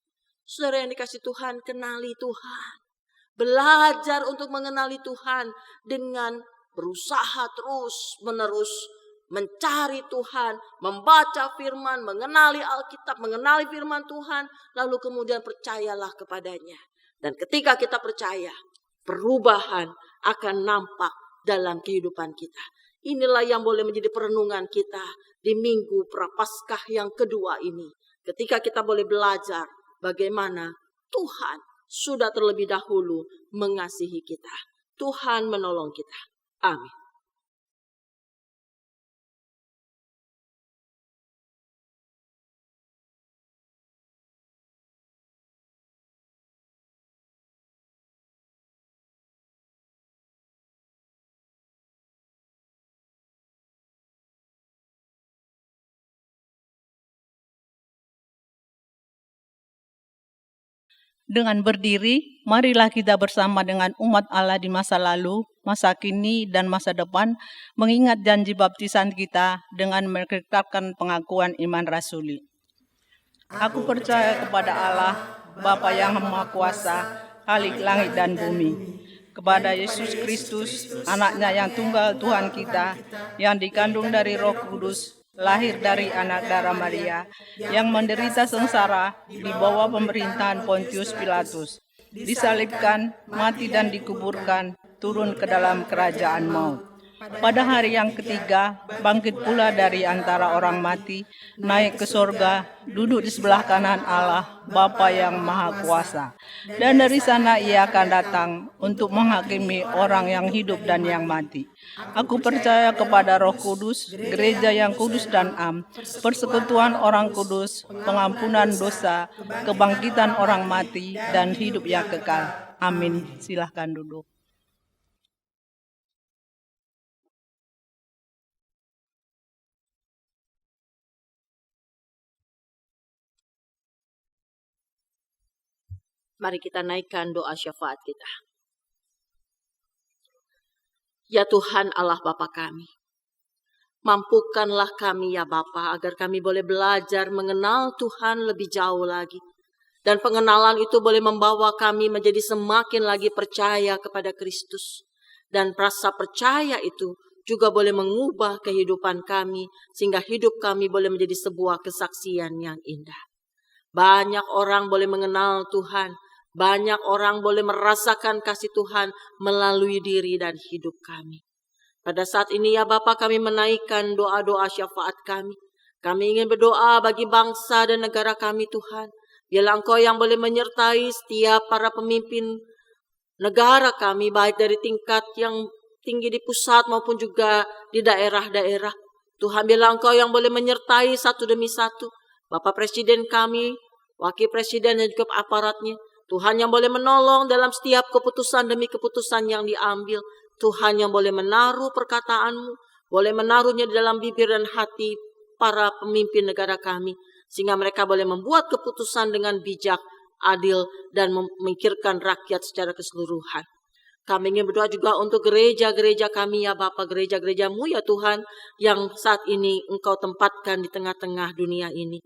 Saudara yang dikasih Tuhan, kenali Tuhan. Belajar untuk mengenali Tuhan dengan berusaha terus menerus mencari Tuhan, membaca firman, mengenali Alkitab, mengenali firman Tuhan, lalu kemudian percayalah kepadanya. Dan ketika kita percaya, perubahan akan nampak dalam kehidupan kita. Inilah yang boleh menjadi perenungan kita di Minggu Prapaskah yang kedua ini. Ketika kita boleh belajar bagaimana Tuhan sudah terlebih dahulu mengasihi kita. Tuhan menolong kita. Amin. Dengan berdiri, marilah kita bersama dengan umat Allah di masa lalu, masa kini, dan masa depan, mengingat janji baptisan kita dengan mengucapkan pengakuan iman rasuli. Aku percaya kepada Allah, Bapa yang Maha Kuasa, Khalik langit dan bumi, kepada Yesus Kristus, anaknya yang tunggal Tuhan kita, yang dikandung dari Roh Kudus, lahir dari anak darah Maria, yang menderita sengsara di bawah pemerintahan Pontius Pilatus, disalibkan, mati dan dikuburkan, turun ke dalam kerajaan maut. Pada hari yang ketiga, bangkit pula dari antara orang mati, naik ke sorga, duduk di sebelah kanan Allah, Bapa yang Maha Kuasa. Dan dari sana ia akan datang untuk menghakimi orang yang hidup dan yang mati. Aku percaya kepada Roh Kudus, gereja yang kudus dan am, persekutuan orang kudus, pengampunan dosa, kebangkitan orang mati, dan hidup yang kekal. Amin. Silahkan duduk. Mari kita naikkan doa syafaat kita. Ya Tuhan Allah Bapa kami, mampukanlah kami ya Bapa agar kami boleh belajar mengenal Tuhan lebih jauh lagi. Dan pengenalan itu boleh membawa kami menjadi semakin lagi percaya kepada Kristus. Dan rasa percaya itu juga boleh mengubah kehidupan kami sehingga hidup kami boleh menjadi sebuah kesaksian yang indah. Banyak orang boleh mengenal Tuhan. Banyak orang boleh merasakan kasih Tuhan melalui diri dan hidup kami. Pada saat ini ya Bapa, kami menaikkan doa-doa syafaat kami. Kami ingin berdoa bagi bangsa dan negara kami Tuhan. Biarlah Engkau yang boleh menyertai setiap para pemimpin negara kami, baik dari tingkat yang tinggi di pusat maupun juga di daerah-daerah. Tuhan, biarlah Engkau yang boleh menyertai satu demi satu. Bapak Presiden kami, Wakil Presiden dan juga aparatnya. Tuhan yang boleh menolong dalam setiap keputusan demi keputusan yang diambil. Tuhan yang boleh menaruh perkataan-Mu, boleh menaruhnya di dalam bibir dan hati para pemimpin negara kami. Sehingga mereka boleh membuat keputusan dengan bijak, adil, dan memikirkan rakyat secara keseluruhan. Kami ingin berdoa juga untuk gereja-gereja kami ya Bapa, gereja-gereja-Mu ya Tuhan, yang saat ini Engkau tempatkan di tengah-tengah dunia ini.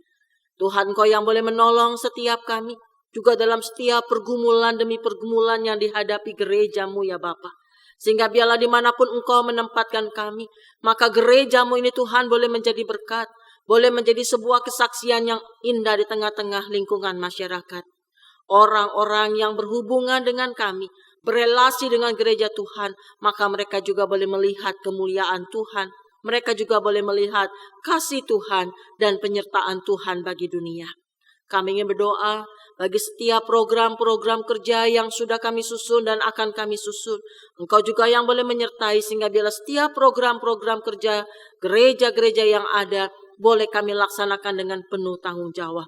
Tuhan, Engkau yang boleh menolong setiap kami, juga dalam setiap pergumulan demi pergumulan yang dihadapi gereja-Mu ya Bapa. Sehingga biarlah dimanapun Engkau menempatkan kami, maka gereja-Mu ini Tuhan boleh menjadi berkat, boleh menjadi sebuah kesaksian yang indah di tengah-tengah lingkungan masyarakat. Orang-orang yang berhubungan dengan kami, berelasi dengan gereja Tuhan, maka mereka juga boleh melihat kemuliaan Tuhan. Mereka juga boleh melihat kasih Tuhan dan penyertaan Tuhan bagi dunia. Kami ingin berdoa bagi setiap program-program kerja yang sudah kami susun dan akan kami susun. Engkau juga yang boleh menyertai sehingga biarlah setiap program-program kerja gereja-gereja yang ada boleh kami laksanakan dengan penuh tanggung jawab.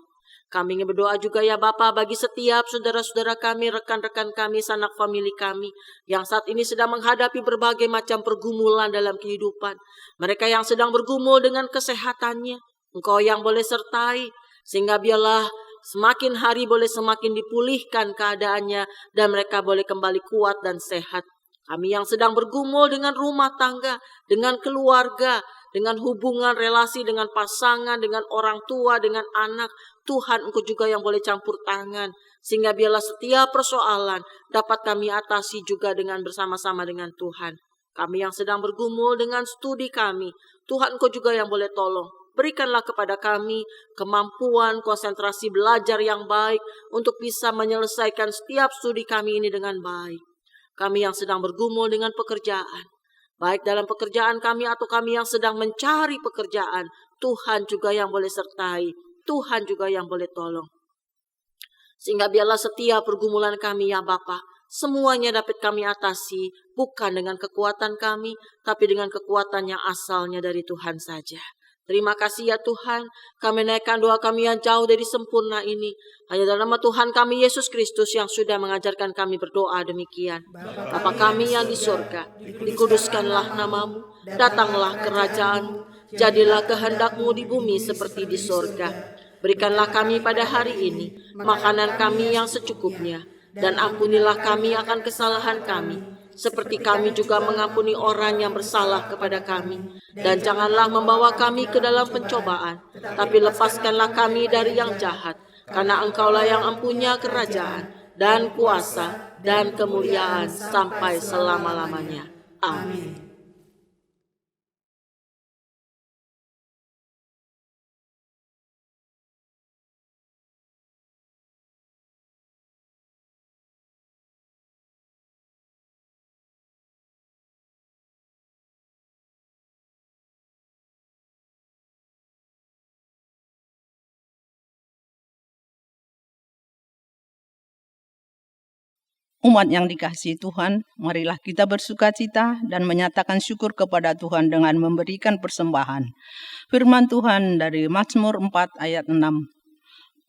Kami ingin berdoa juga ya Bapa bagi setiap saudara-saudara kami, rekan-rekan kami, sanak famili kami yang saat ini sedang menghadapi berbagai macam pergumulan dalam kehidupan. Mereka yang sedang bergumul dengan kesehatannya, Engkau yang boleh sertai sehingga biarlah semakin hari boleh semakin dipulihkan keadaannya dan mereka boleh kembali kuat dan sehat. Kami yang sedang bergumul dengan rumah tangga, dengan keluarga, dengan hubungan relasi dengan pasangan, dengan orang tua, dengan anak, Tuhan Engkau juga yang boleh campur tangan. Sehingga biarlah setiap persoalan dapat kami atasi juga dengan bersama-sama dengan Tuhan. Kami yang sedang bergumul dengan studi kami, Tuhan Engkau juga yang boleh tolong. Berikanlah kepada kami kemampuan konsentrasi belajar yang baik untuk bisa menyelesaikan setiap studi kami ini dengan baik. Kami yang sedang bergumul dengan pekerjaan, baik dalam pekerjaan kami atau kami yang sedang mencari pekerjaan, Tuhan juga yang boleh sertai, Tuhan juga yang boleh tolong. Sehingga biarlah setiap pergumulan kami ya Bapa, semuanya dapat kami atasi bukan dengan kekuatan kami, tapi dengan kekuatan yang asalnya dari Tuhan saja. Terima kasih ya Tuhan, kami naikkan doa kami yang jauh dari sempurna ini. Hanya dalam nama Tuhan kami Yesus Kristus yang sudah mengajarkan kami berdoa demikian. Bapa kami yang di surga, dikuduskanlah namamu, datanglah kerajaan-Mu, jadilah kehendak-Mu di bumi seperti di surga. Berikanlah kami pada hari ini makanan kami yang secukupnya, dan ampunilah kami akan kesalahan kami, seperti kami juga mengampuni orang yang bersalah kepada kami. Dan janganlah membawa kami ke dalam pencobaan, tapi lepaskanlah kami dari yang jahat. Karena Engkaulah yang empunya kerajaan, dan kuasa, dan kemuliaan sampai selama-lamanya. Amin. Umat yang dikasihi Tuhan, marilah kita bersukacita dan menyatakan syukur kepada Tuhan dengan memberikan persembahan. Firman Tuhan dari Mazmur 4 ayat 6.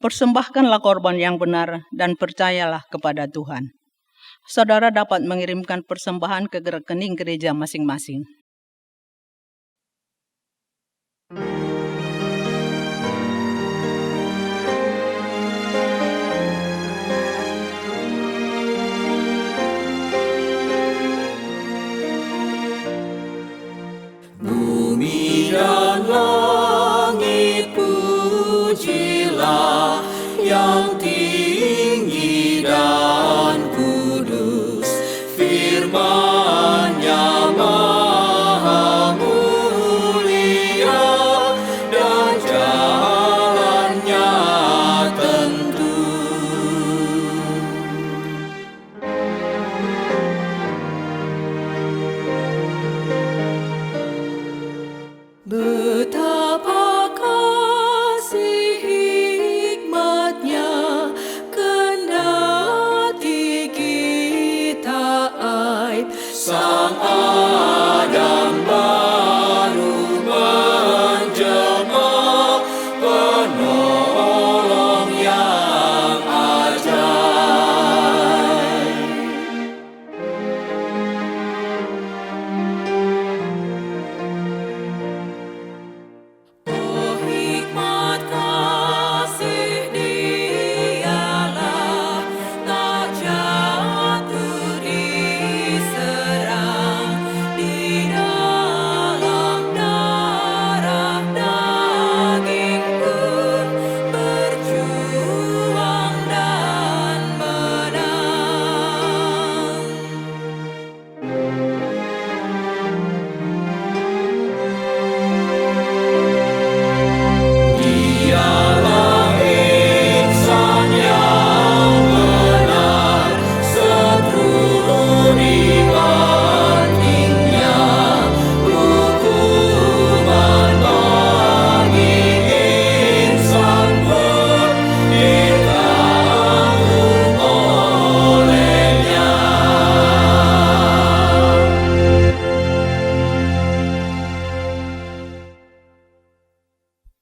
Persembahkanlah korban yang benar dan percayalah kepada Tuhan. Saudara dapat mengirimkan persembahan ke rekening gereja masing-masing. Bumi dan langit pujilah yang tinggi dan kudus, firman-Nya maha mulia dan jalan-Nya tentu. Betapa kasih hikmat-Nya, kendati kita aib, Sang Adam baru menjelma, penolong yang ajaib. oh hikmat kasih Dialah, tak jatuh diserang, di dalam darah daging pun berjuang dan menang. Dialah insan yang benar, seturut dibantingnya, hukuman bagi insan pun ditanggung olehnya.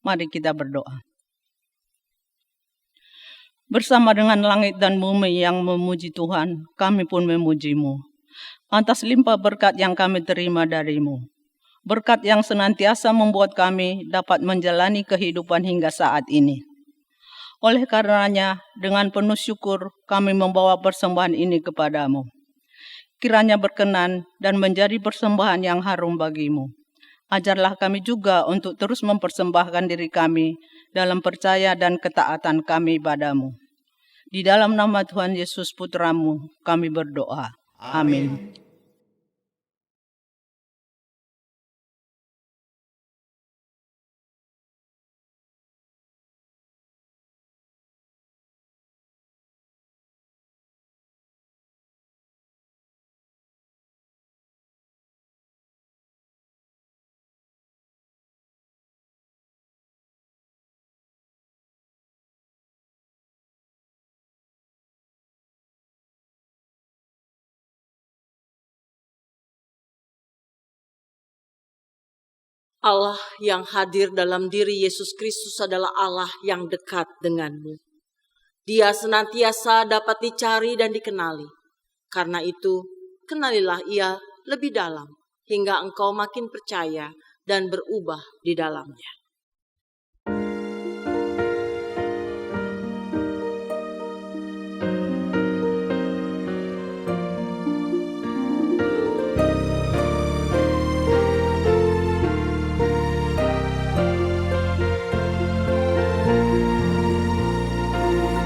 Mari kita berdoa. Bersama dengan langit dan bumi yang memuji Tuhan, kami pun memuji-Mu. Atas limpah berkat yang kami terima dari-Mu. Berkat yang senantiasa membuat kami dapat menjalani kehidupan hingga saat ini. Oleh karenanya, dengan penuh syukur kami membawa persembahan ini kepada-Mu. Kiranya berkenan dan menjadi persembahan yang harum bagi-Mu. Ajarlah kami juga untuk terus mempersembahkan diri kami dalam percaya dan ketaatan kami padamu. Di dalam nama Tuhan Yesus Putra-Mu kami berdoa. Amin. Allah yang hadir dalam diri Yesus Kristus adalah Allah yang dekat denganmu. Dia senantiasa dapat dicari dan dikenali. Karena itu, kenalilah Ia lebih dalam, hingga engkau makin percaya dan berubah di dalamnya.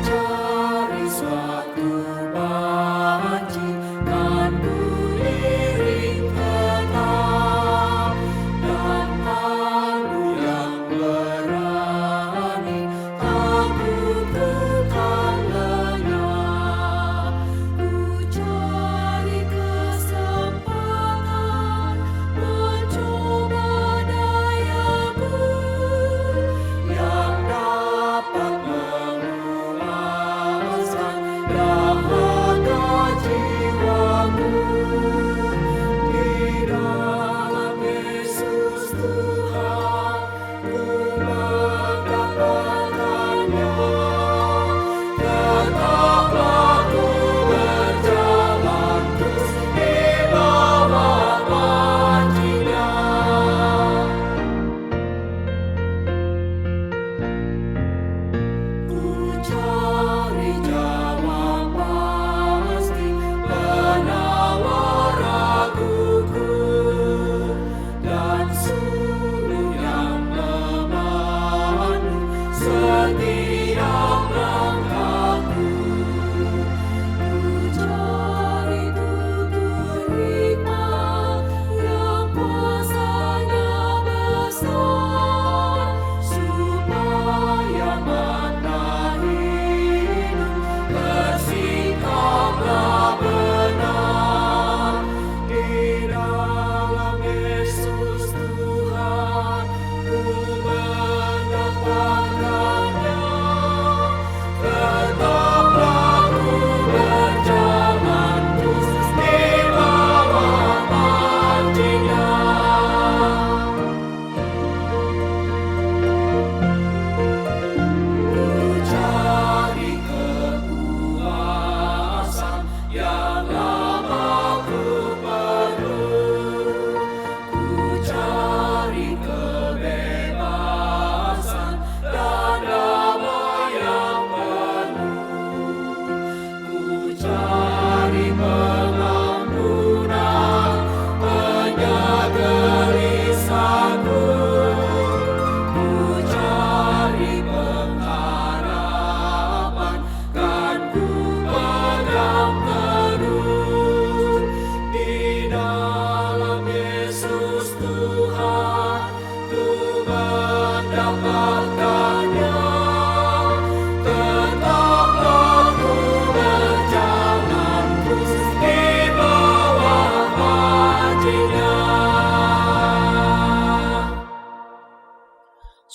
Cari suatu banci, kan ku iring tetap, dan palu yang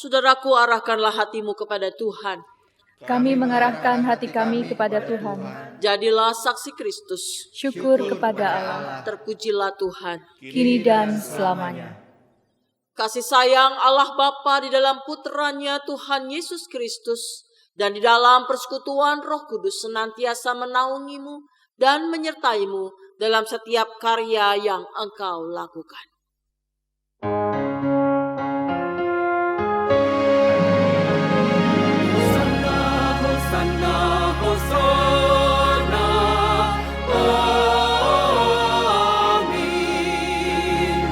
Saudaraku, arahkanlah hatimu kepada Tuhan. Kami mengarahkan hati kami kepada Tuhan. Jadilah saksi Kristus. Syukur kepada Allah, Terpujilah Tuhan. kini dan selamanya. Kasih sayang Allah Bapa di dalam putranya Tuhan Yesus Kristus dan di dalam persekutuan Roh Kudus senantiasa menaungimu dan menyertaimu dalam setiap karya yang engkau lakukan. Hosanna, Hosanna, amin.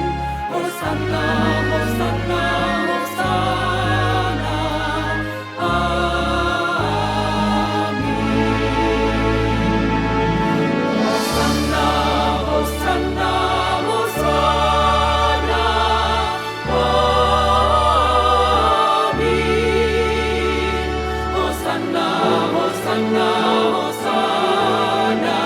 Hosanna, Hosanna, Hosanna, amin. Hosanna, Hosanna, Hosanna, amin. Hosanna, Hosanna, Hosanna,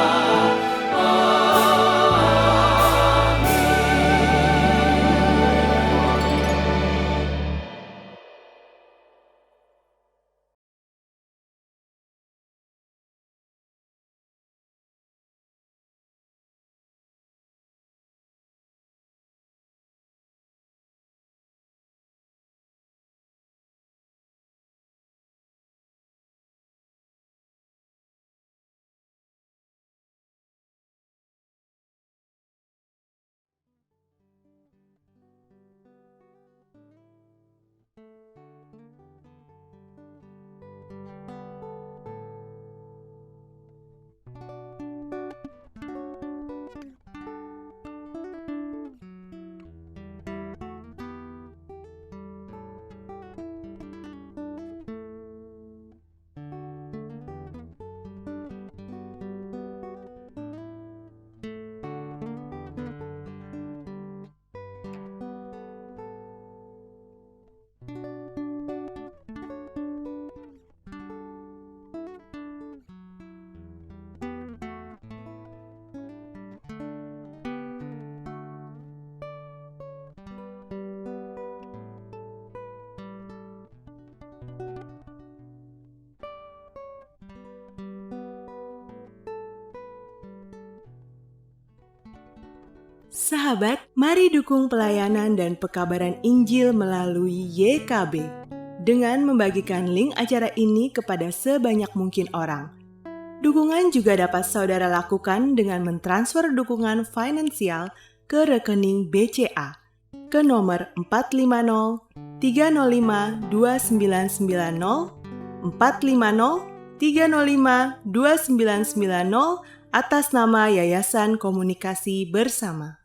Sahabat, mari dukung pelayanan dan pekabaran Injil melalui YKB dengan membagikan link acara ini kepada sebanyak mungkin orang. Dukungan juga dapat saudara lakukan dengan mentransfer dukungan finansial ke rekening BCA ke nomor 450 305 2990 450 305 2990 atas nama Yayasan Komunikasi Bersama.